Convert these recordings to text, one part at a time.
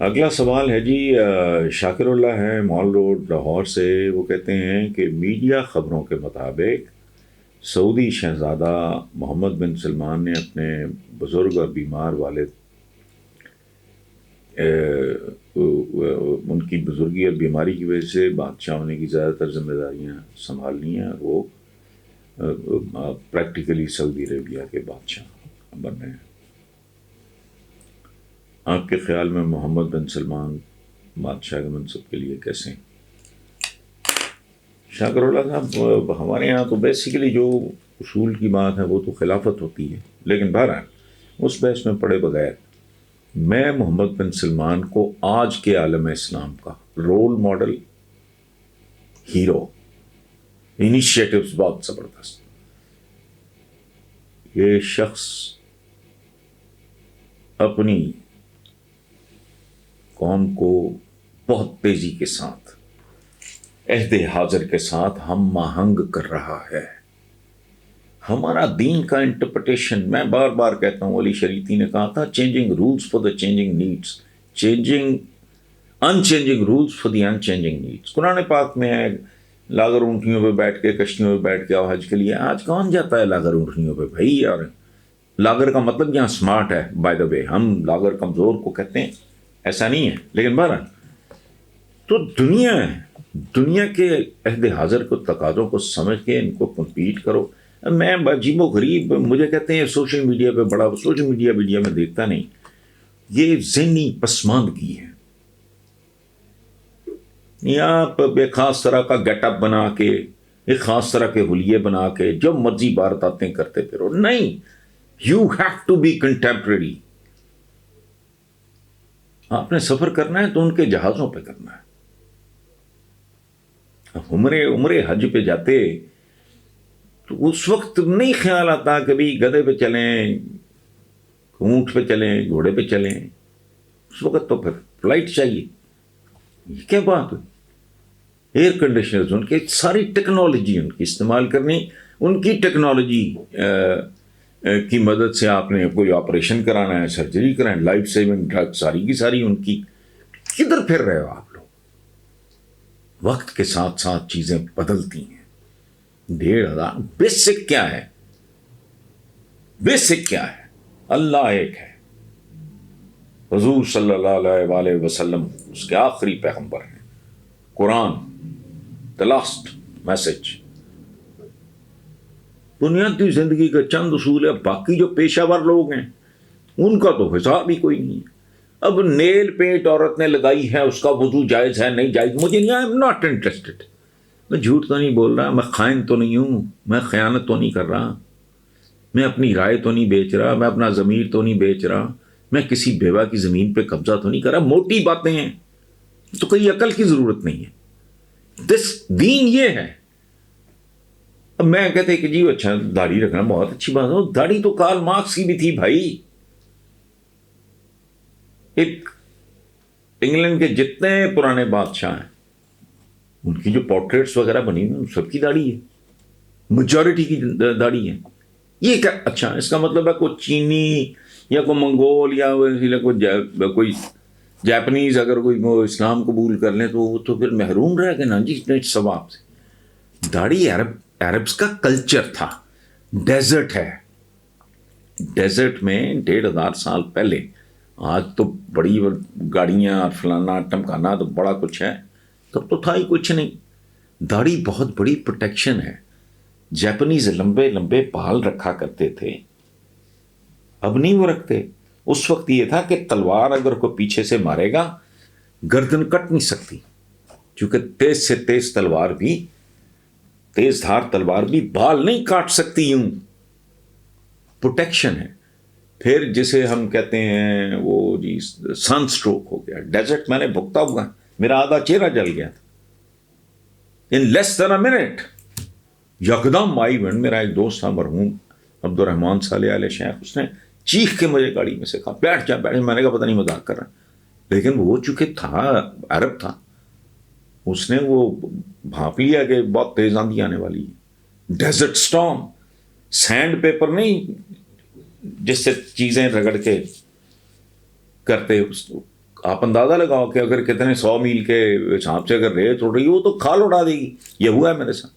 اگلا سوال ہے جی، شاکر اللہ ہیں مال روڈ لاہور سے. وہ کہتے ہیں کہ میڈیا خبروں کے مطابق سعودی شہزادہ محمد بن سلمان نے اپنے بزرگ اور بیمار والد ان کی بزرگی اور بیماری کی وجہ سے بادشاہ ہونے کی زیادہ تر ذمہ داریاں سنبھالنی ہیں، اور وہ پریکٹیکلی سعودی عربیہ کے بادشاہ بن رہے ہیں. آپ کے خیال میں محمد بن سلمان بادشاہ کے منصب کے لیے کیسے ہیں؟ شاکر اللہ صاحب، ہمارے یہاں تو بیسیکلی جو اصول کی بات ہے وہ تو خلافت ہوتی ہے، لیکن بہرحال اس بحث میں پڑے بغیر میں محمد بن سلمان کو آج کے عالم اسلام کا رول ماڈل، ہیرو، انیشیٹوز بہت زبردست. یہ شخص اپنی قوم کو بہت تیزی کے ساتھ، عہد حاضر کے ساتھ ہم آہنگ کر رہا ہے. ہمارا دین کا انٹرپریٹیشن، میں بار بار کہتا ہوں، علی شریعتی نے کہا تھا changing rules for the changing needs, changing unchanging rules for the unchanging needs. قرآن پاک میں ہے لاغر اونٹنیوں پہ بیٹھ کے، کشتیوں پہ بیٹھ کے آؤ حج کے لیے. آج کون جاتا ہے لاغر اونٹنیوں پہ بھائی یار؟ لاغر کا مطلب یہاں سمارٹ ہے، بائی دا وے. ہم لاغر کمزور کو کہتے ہیں، ایسا نہیں ہے. لیکن بہرحال تو دنیا کے عہد حاضر کو، تقاضوں کو سمجھ کے ان کو کمپیٹ کرو. میں عجیب و غریب، مجھے کہتے ہیں سوشل میڈیا پہ بڑا، سوشل میڈیا میں دیکھتا نہیں. یہ ذہنی پسماندگی ہے. یا آپ ایک خاص طرح کا گیٹ اپ بنا کے، ایک خاص طرح کے حلیے بنا کے جب مرضی وارداتیں کرتے پھرو. نہیں، you have to be contemporary. آپ نے سفر کرنا ہے تو ان کے جہازوں پہ کرنا ہے. عمرے حج پہ جاتے تو اس وقت نہیں خیال آتا کہ بھی گدھے پہ چلیں، اونٹ پہ چلیں، گھوڑے پہ چلیں. اس وقت تو پھر فلائٹ چاہیے. یہ کیا بات ہوئی؟ ایئر کنڈیشنرز، ان کی ساری ٹیکنالوجی ان کی استعمال کرنی. ان کی ٹیکنالوجی کی مدد سے آپ نے کوئی آپریشن کرانا ہے، سرجری کرانا ہے، لائف سیونگ ڈرگ ساری کی ساری ان کی. کدھر پھر رہے ہو آپ لوگ؟ وقت کے ساتھ ساتھ چیزیں بدلتی ہیں. 1,500 بیسک کیا ہے؟ بیسک کیا ہے؟ اللہ ایک ہے، حضور صلی اللہ علیہ وآلہ وسلم اس کے آخری پیغمبر ہیں، قرآن the last message. بنیادی زندگی کا چند اصول ہے. باقی جو پیشہ ور لوگ ہیں ان کا تو حساب ہی کوئی نہیں ہے. اب نیل پینٹ عورت نے لگائی ہے، اس کا وضو جائز ہے نہیں جائز، مجھے نہیں، آئی ایم ناٹ انٹرسٹڈ. میں جھوٹ تو نہیں بول رہا، میں خائن تو نہیں ہوں، میں خیانت تو نہیں کر رہا، میں اپنی رائے تو نہیں بیچ رہا، میں اپنا ضمیر تو نہیں بیچ رہا، میں کسی بیوہ کی زمین پہ قبضہ تو نہیں کر رہا. موٹی باتیں ہیں تو کوئی عقل کی ضرورت نہیں ہے. دین یہ ہے. اب میں کہتے کہ جی اچھا داڑھی رکھنا بہت اچھی بات ہے. داڑھی تو کارل مارکس کی بھی تھی بھائی. ایک انگلینڈ کے جتنے پرانے بادشاہ ہیں ان کی جو پورٹریٹس وغیرہ بنی ہوئی سب کی داڑھی ہے، میجورٹی کی داڑھی ہے. یہ کیا اچھا اس کا مطلب ہے کوئی چینی یا کوئی منگول یا کوئی جاپنیز اگر کوئی وہ اسلام قبول کر لیں تو وہ تو پھر محروم رہ گئے نا جی ثواب سے. داڑھی عربس کا کلچر تھا. ڈیزرٹ ہے، ڈیزرٹ میں 1,500 سال پہلے. آج تو بڑی گاڑیاں اور فلانا ٹمکانا تو بڑا کچھ ہے، تب تو تھا ہی کچھ نہیں. داڑھی بہت بڑی پروٹیکشن ہے. جاپنیز لمبے لمبے بال رکھا کرتے تھے، اب نہیں وہ رکھتے. اس وقت یہ تھا کہ تلوار اگر کوئی پیچھے سے مارے گا گردن کٹ نہیں سکتی، کیونکہ تیز سے تیز تلوار بھی، تیز دھار تلوار بھی بال نہیں کاٹ سکتی. یوں پروٹیکشن ہے. پھر جسے ہم کہتے ہیں وہ جی سن سٹروک ہو گیا. ڈیزرٹ میں نے بھگتا ہوا، میرا آدھا چہرہ جل گیا تھا ان لیس دین اے منٹ. یکدم I one. میرا ایک دوست تھا مرحوم عبد الرحمان صالح علیہ شیخ، اس نے چیخ کے مجھے گاڑی میں سے کہا بیٹھ جا بیٹھ. میں نے کہا پتہ نہیں مذاق کر رہا، لیکن وہ چونکہ تھا عرب تھا، اس نے وہ بھانپ لیا کہ بہت تیز آندھی آنے والی ہے. Desert storm. سینڈ پیپر نہیں جس سے چیزیں رگڑ کے کرتے، اس آپ اندازہ لگاؤ کہ اگر کتنے 100 میل کے حساب سے اگر ریت اڑ رہی ہو تو کھال اڑا دے گی. یہ ہوا ہے میرے ساتھ.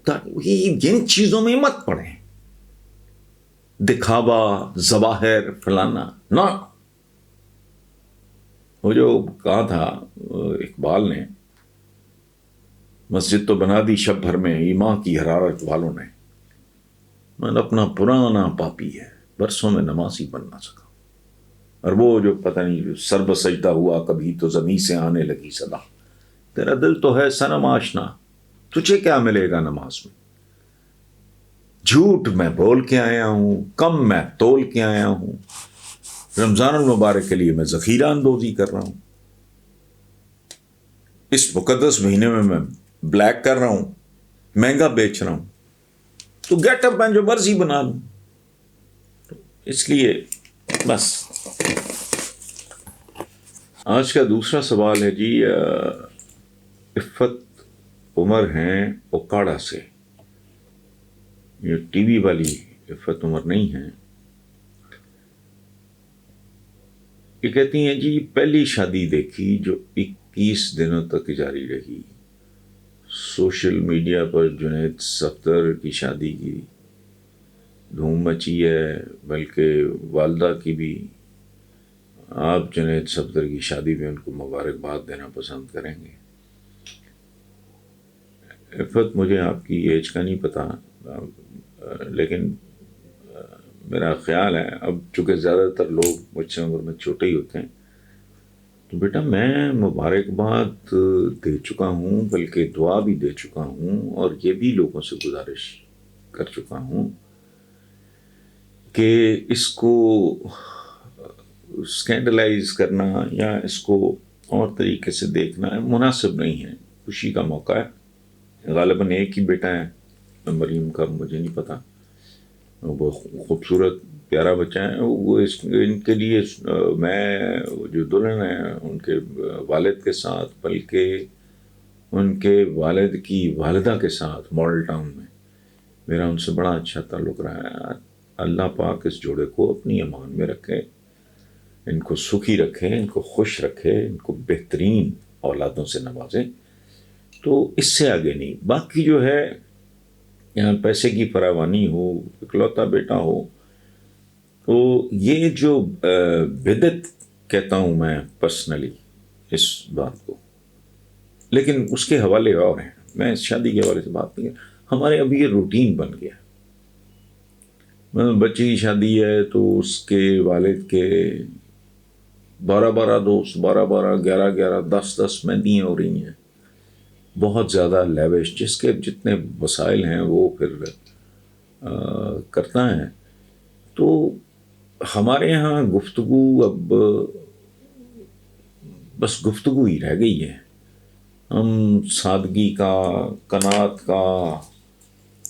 تو جن چیزوں میں مت پڑیں، دکھاوا، ظواہر، فلانا نہ. وہ جو کہا تھا اقبال نے، مسجد تو بنا دی شب بھر میں ایمان کی حرارت والوں نے، من اپنا پرانا پاپی ہے برسوں میں نمازی بن نہ سکا. اور وہ جو پتہ نہیں سر بسجدہ ہوا کبھی تو زمین سے آنے لگی صدا، تیرا دل تو ہے صنم آشنا، تجھے کیا ملے گا نماز میں. جھوٹ میں بول کے آیا ہوں، کم میں تول کے آیا ہوں، رمضان المبارک کے لیے میں ذخیرہ اندوزی کر رہا ہوں. اس مقدس مہینے میں بلیک کر رہا ہوں، مہنگا بیچ رہا ہوں، تو گیٹ اپ میں جو مرضی بنا لوں. اس لیے بس. آج کا دوسرا سوال ہے جی، عفت عمر ہیں اوکاڑا سے. یہ ٹی وی والی عفت عمر نہیں ہے. یہ کہتی ہیں جی پہلی شادی دیکھی جو 21 دنوں تک جاری رہی. سوشل میڈیا پر جنید صفدر کی شادی کی دھوم مچی ہے، بلکہ والدہ کی بھی. آپ جنید صفدر کی شادی میں ان کو مبارکباد دینا پسند کریں گے؟ عفت، مجھے آپ کی ایج کا نہیں پتا، لیکن میرا خیال ہے اب چونکہ زیادہ تر لوگ مجھ سے عمر میں چھوٹے ہی ہوتے ہیں، تو بیٹا میں مبارکباد دے چکا ہوں، بلکہ دعا بھی دے چکا ہوں، اور یہ بھی لوگوں سے گزارش کر چکا ہوں کہ اس کو اسکینڈلائز کرنا یا اس کو اور طریقے سے دیکھنا مناسب نہیں ہے. خوشی کا موقع ہے، غالباً ایک ہی بیٹا ہے مریم کا، مجھے نہیں پتا. وہ خوبصورت پیارا بچہ ہے. وہ ان کے لیے میں جو دلہن ہیں ان کے والد کے ساتھ، بلکہ ان کے والد کی والدہ کے ساتھ ماڈل ٹاؤن میں میرا ان سے بڑا اچھا تعلق رہا ہے. اللہ پاک اس جوڑے کو اپنی امان میں رکھے، ان کو سکھی رکھے، ان کو خوش رکھے، ان کو بہترین اولادوں سے نوازے. تو اس سے آگے نہیں. باقی جو ہے یہاں پیسے کی فراوانی ہو، اکلوتا بیٹا ہو، تو یہ جو بدعت کہتا ہوں میں پرسنلی اس بات کو، لیکن اس کے حوالے اور ہیں. میں اس شادی کے حوالے سے بات نہیں. ہمارے ابھی یہ روٹین بن گیا. بچی کی شادی ہے تو اس کے والد کے 12 دوست، 12 11 10 مہندیاں ہو رہی ہیں. بہت زیادہ لیوش، جس کے جتنے وسائل ہیں وہ پھر کرتا ہے. تو ہمارے ہاں گفتگو اب بس گفتگو ہی رہ گئی ہے. ہم سادگی کا، قناعت کا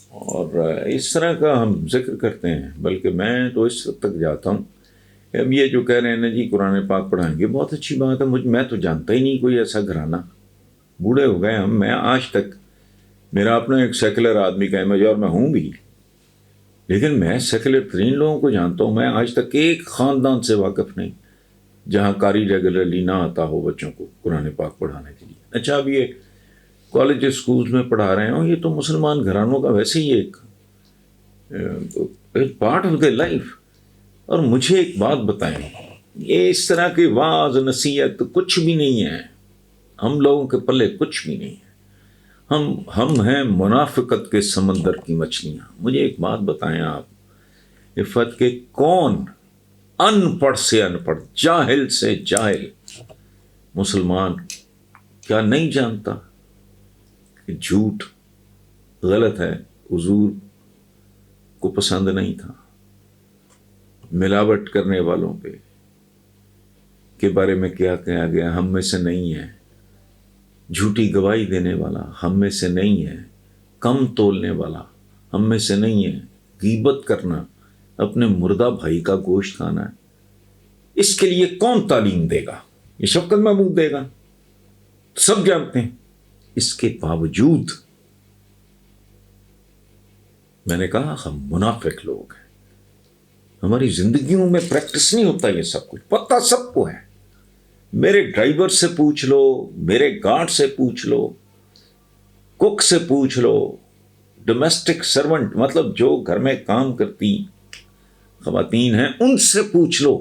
اور اس طرح کا ہم ذکر کرتے ہیں، بلکہ میں تو اس حد تک جاتا ہوں. اب یہ جو کہہ رہے ہیں نا جی قرآن پاک پڑھائیں گے، بہت اچھی بات ہے. میں تو جانتا ہی نہیں کوئی ایسا گھرانہ. بوڑھے ہو گئے ہم. میں آج تک، میرا اپنا ایک سیکولر آدمی کا امیج، اور میں ہوں بھی، لیکن میں سیکولر ترین لوگوں کو جانتا ہوں. میں آج تک ایک خاندان سے واقف نہیں جہاں قاری ریگولرلی نہ آتا ہو بچوں کو قرآن پاک پڑھانے کے لیے. اچھا اب یہ کالج اسکولز میں پڑھا رہے ہوں، یہ تو مسلمان گھرانوں کا ویسے ہی ایک پارٹ آف دا لائف. اور مجھے ایک بات بتائیں، یہ اس طرح کی واعظ نصیحت کچھ بھی نہیں ہے. ہم لوگوں کے پلے کچھ بھی نہیں ہے. ہم ہیں منافقت کے سمندر کی مچھلیاں. مجھے ایک بات بتائیں آپ، عفت کے کون ان پڑھ سے ان پڑھ، جاہل سے جاہل مسلمان کیا نہیں جانتا کہ جھوٹ غلط ہے، حضور کو پسند نہیں تھا. ملاوٹ کرنے والوں پہ کے بارے میں کیا کہا گیا؟ ہم میں سے نہیں ہے. جھوٹی گواہی دینے والا ہم میں سے نہیں ہے. کم تولنے والا ہم میں سے نہیں ہے. غیبت کرنا، اپنے مردہ بھائی کا گوشت کھانا ہے، اس کے لیے کون تعلیم دے گا؟ یہ شفقت محمود دے گا؟ سب جانتے ہیں. اس کے باوجود میں نے کہا ہم منافق لوگ ہیں. ہماری زندگیوں میں پریکٹس نہیں ہوتا یہ سب کچھ، پتہ سب کو ہے. میرے ڈرائیور سے پوچھ لو، میرے گارڈ سے پوچھ لو، کک سے پوچھ لو، ڈومیسٹک سرونٹ مطلب جو گھر میں کام کرتی خواتین ہیں ان سے پوچھ لو،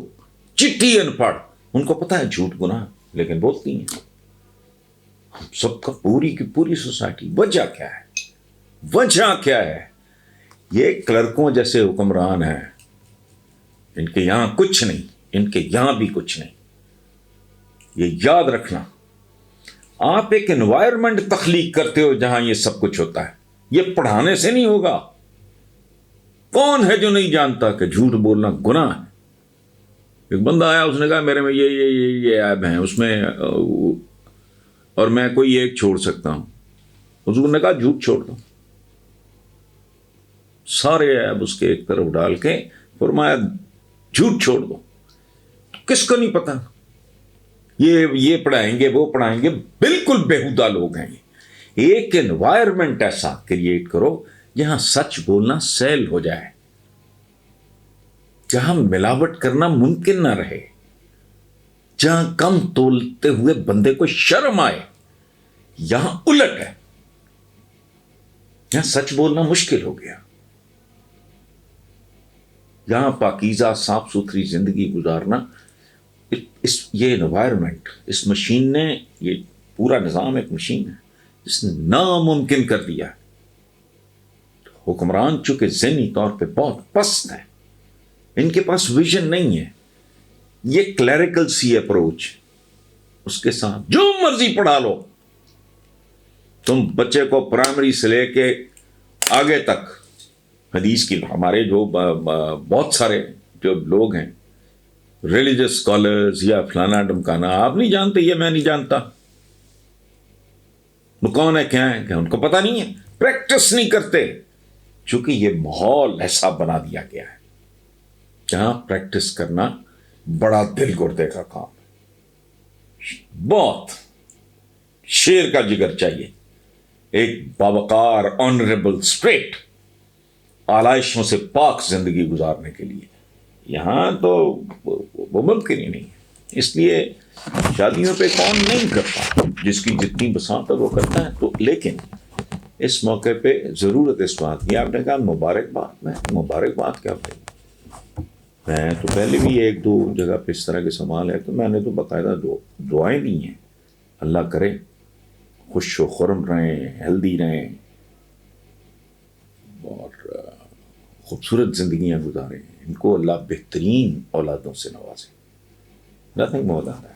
چٹھی ان پڑھ، ان کو پتا ہے جھوٹ گناہ لیکن بولتی ہیں. ہم سب کا پوری کی پوری سوسائٹی. وجہ کیا ہے؟ وجہ کیا ہے؟ یہ کلرکوں جیسے حکمران ہیں، ان کے یہاں کچھ نہیں، ان کے یہاں بھی کچھ نہیں. یہ یاد رکھنا. آپ ایک انوائرمنٹ تخلیق کرتے ہو جہاں یہ سب کچھ ہوتا ہے. یہ پڑھانے سے نہیں ہوگا. کون ہے جو نہیں جانتا کہ جھوٹ بولنا گناہ ہے؟ ایک بندہ آیا، اس نے کہا میرے میں یہ عیب ہیں اس میں، اور میں کوئی ایک چھوڑ سکتا ہوں. حضور نے کہا جھوٹ چھوڑ دو. سارے عیب اس کے ایک طرف ڈال کے فرمایا جھوٹ چھوڑ دو. کس کو نہیں پتا؟ یہ پڑھائیں گے، وہ پڑھائیں گے، بالکل بیہودہ لوگ ہیں. ایک انوائرمنٹ ایسا کریٹ کرو جہاں سچ بولنا سیل ہو جائے، جہاں ملاوٹ کرنا ممکن نہ رہے، جہاں کم تولتے ہوئے بندے کو شرم آئے. یہاں الٹ ہے، یہاں سچ بولنا مشکل ہو گیا. یہاں پاکیزہ صاف ستھری زندگی گزارنا، یہ انوائرمنٹ، اس مشین نے، یہ پورا نظام ایک مشین ہے جس نے ناممکن کر دیا. حکمران چونکہ ذہنی طور پہ بہت پست ہیں، ان کے پاس ویژن نہیں ہے. یہ کلیریکل سی اپروچ، اس کے ساتھ جو مرضی پڑھا لو. تم بچے کو پرائمری سے لے کے آگے تک حدیث کی، ہمارے جو بہت سارے جو لوگ ہیں ریلیجس اسکالرز یا فلانا ڈمکانا، آپ نہیں جانتے، یہ میں نہیں جانتا، وہ کون ہے کیا ہے، کہ ان کو پتہ نہیں ہے، پریکٹس نہیں کرتے. چونکہ یہ ماحول ایسا بنا دیا گیا ہے جہاں پریکٹس کرنا بڑا دل گردے کا کام ہے. بہت شیر کا جگر چاہیے ایک باوقار، آنریبل، اسٹریٹ، آلائشوں سے پاک زندگی گزارنے کے لیے. یہاں تو وہ ممکن ہی نہیں ہے. اس لیے شادیوں پہ کون نہیں کرتا، جس کی جتنی بساط ہے وہ کرتا ہے. تو لیکن اس موقع پہ ضرورت اس بات کی، آپ نے کہا مبارکباد. میں مبارکباد کیا بھائی، میں تو پہلے بھی ایک دو جگہ پہ اس طرح کے سوال ہے تو میں نے تو باقاعدہ دعائیں دی ہیں. اللہ کرے خوش و خرم رہیں، ہیلدی رہیں اور خوبصورت زندگیاں گزاریں. ان کو اللہ بہترین اولادوں سے نوازے. Nothing more than that.